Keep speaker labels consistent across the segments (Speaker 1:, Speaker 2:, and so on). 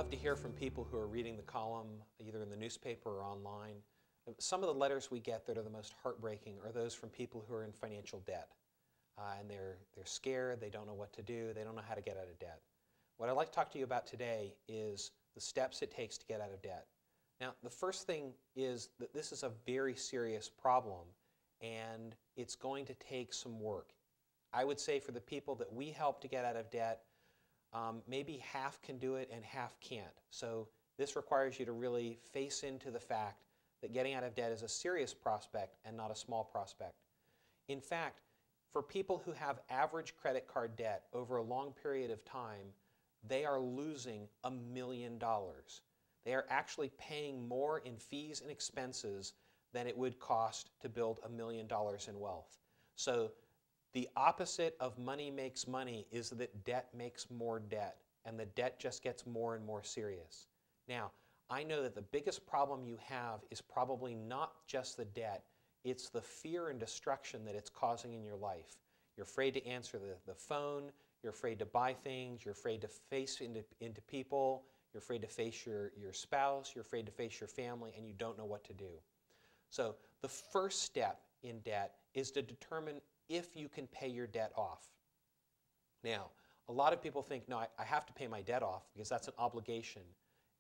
Speaker 1: love to hear from people who are reading the column, either in the newspaper or online. Some of the letters we get that are the most heartbreaking are those from people who are in financial debt. And they're scared, they don't know what to do, they don't know how to get out of debt. What I'd like to talk to you about today is the steps it takes to get out of debt. Now, the first thing is that this is a very serious problem, and it's going to take some work. I would say for the people that we help to get out of debt, maybe half can do it and half can't. So this requires you to really face into the fact that getting out of debt is a serious prospect and not a small prospect. In fact, for people who have average credit card debt over a long period of time, they are losing $1 million. They are actually paying more in fees and expenses than it would cost to build $1 million in wealth. So the opposite of money makes money is that debt makes more debt, and the debt just gets more and more serious. Now, I know that the biggest problem you have is probably not just the debt, it's the fear and destruction that it's causing in your life. You're afraid to answer the phone, you're afraid to buy things, you're afraid to face into people, you're afraid to face your spouse, you're afraid to face your family, and you don't know what to do. So the first step in debt is to determine if you can pay your debt off. Now, a lot of people think, no, I have to pay my debt off because that's an obligation.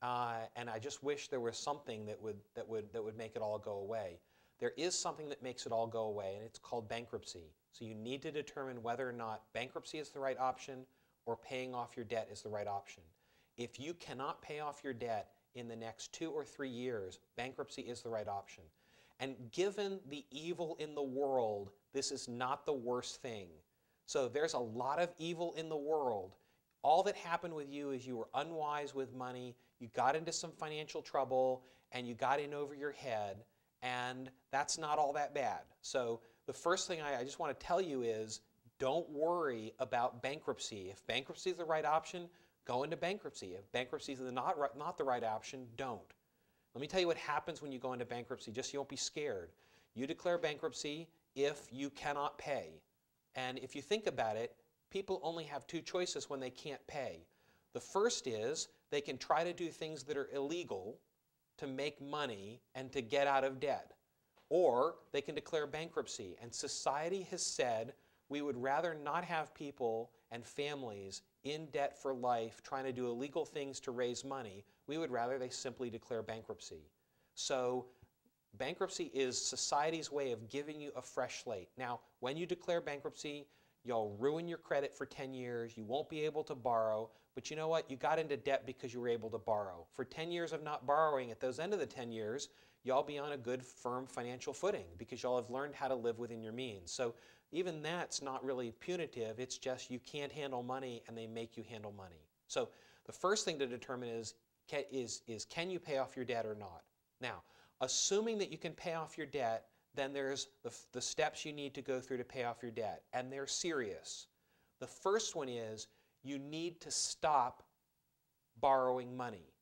Speaker 1: And I just wish there was something that would make it all go away. There is something that makes it all go away, and it's called bankruptcy. So you need to determine whether or not bankruptcy is the right option or paying off your debt is the right option. If you cannot pay off your debt in the next 2 or 3 years, bankruptcy is the right option. And given the evil in the world, this is not the worst thing. So there's a lot of evil in the world. All that happened with you is you were unwise with money, you got into some financial trouble, and you got in over your head, and that's not all that bad. So the first thing I just want to tell you is don't worry about bankruptcy. If bankruptcy is the right option, go into bankruptcy. If bankruptcy is not the right option, don't. Let me tell you what happens when you go into bankruptcy, just so you won't be scared. You declare bankruptcy if you cannot pay. And if you think about it, people only have 2 choices when they can't pay. The first is they can try to do things that are illegal to make money and to get out of debt. Or they can declare bankruptcy. And society has said we would rather not have people and families in debt for life trying to do illegal things to raise money. We would rather they simply declare bankruptcy. So bankruptcy is society's way of giving you a fresh slate. Now, when you declare bankruptcy, you'll ruin your credit for 10 years. You won't be able to borrow. But you know what? You got into debt because you were able to borrow. For 10 years of not borrowing, at those end of the 10 years, y'all be on a good, firm financial footing because y'all have learned how to live within your means. So even that's not really punitive. It's just you can't handle money and they make you handle money. So the first thing to determine is can you pay off your debt or not? Now, assuming that you can pay off your debt, then there's the steps you need to go through to pay off your debt, and they're serious. The first one is you need to stop borrowing money.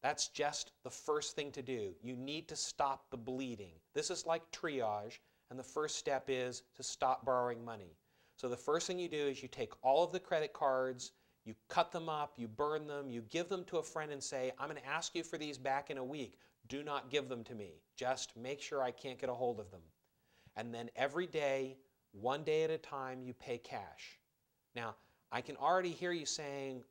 Speaker 1: That's just the first thing to do. You need to stop the bleeding. This is like triage, and the first step is to stop borrowing money. So the first thing you do is you take all of the credit cards, you cut them up, you burn them, you give them to a friend and say, I'm going to ask you for these back in a week. Do not give them to me. Just make sure I can't get a hold of them. And then every day, 1 day at a time, you pay cash. Now, I can already hear you saying,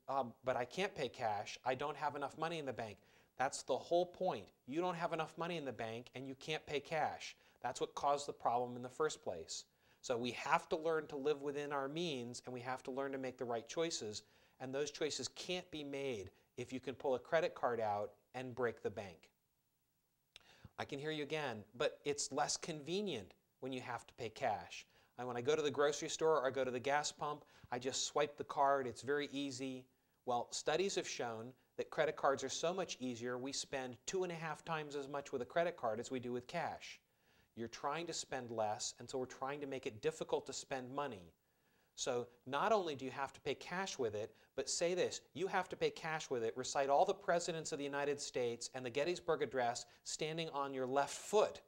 Speaker 1: but I can't pay cash. I don't have enough money in the bank. That's the whole point. You don't have enough money in the bank and you can't pay cash. That's what caused the problem in the first place. So we have to learn to live within our means, and we have to learn to make the right choices. And those choices can't be made if you can pull a credit card out and break the bank. I can hear you again, but it's less convenient when you have to pay cash. And when I go to the grocery store or I go to the gas pump, I just swipe the card. It's very easy. Well, studies have shown that credit cards are so much easier, we spend 2.5 times as much with a credit card as we do with cash. You're trying to spend less, and so we're trying to make it difficult to spend money. So not only do you have to pay cash with it, but say this, you have to pay cash with it, recite all the presidents of the United States and the Gettysburg Address standing on your left foot.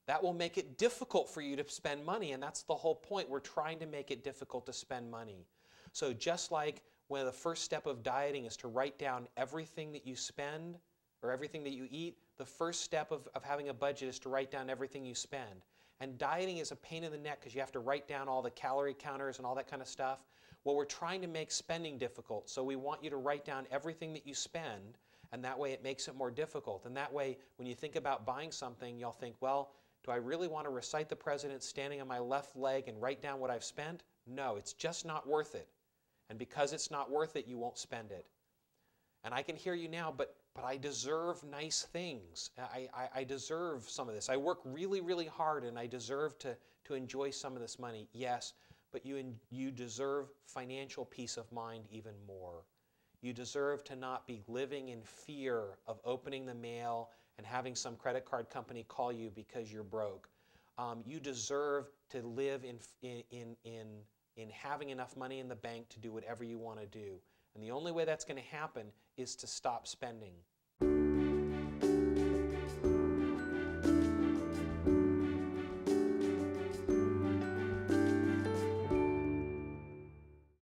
Speaker 1: That will make it difficult for you to spend money, and that's the whole point. We're trying to make it difficult to spend money. So just like one of the first step of dieting is to write down everything that you spend or everything that you eat. The first step of having a budget is to write down everything you spend. And dieting is a pain in the neck because you have to write down all the calorie counters and all that kind of stuff. Well, we're trying to make spending difficult, so we want you to write down everything that you spend, and that way it makes it more difficult. And that way, when you think about buying something, you'll think, well, do I really want to recite the president standing on my left leg and write down what I've spent? No, it's just not worth it. And because it's not worth it, you won't spend it. And I can hear you now, but I deserve nice things. I deserve some of this. I work really, really hard, and I deserve to enjoy some of this money. Yes, but you deserve financial peace of mind even more. You deserve to not be living in fear of opening the mail and having some credit card company call you because you're broke. You deserve to live in having enough money in the bank to do whatever you want to do. And the only way that's going to happen is to stop spending.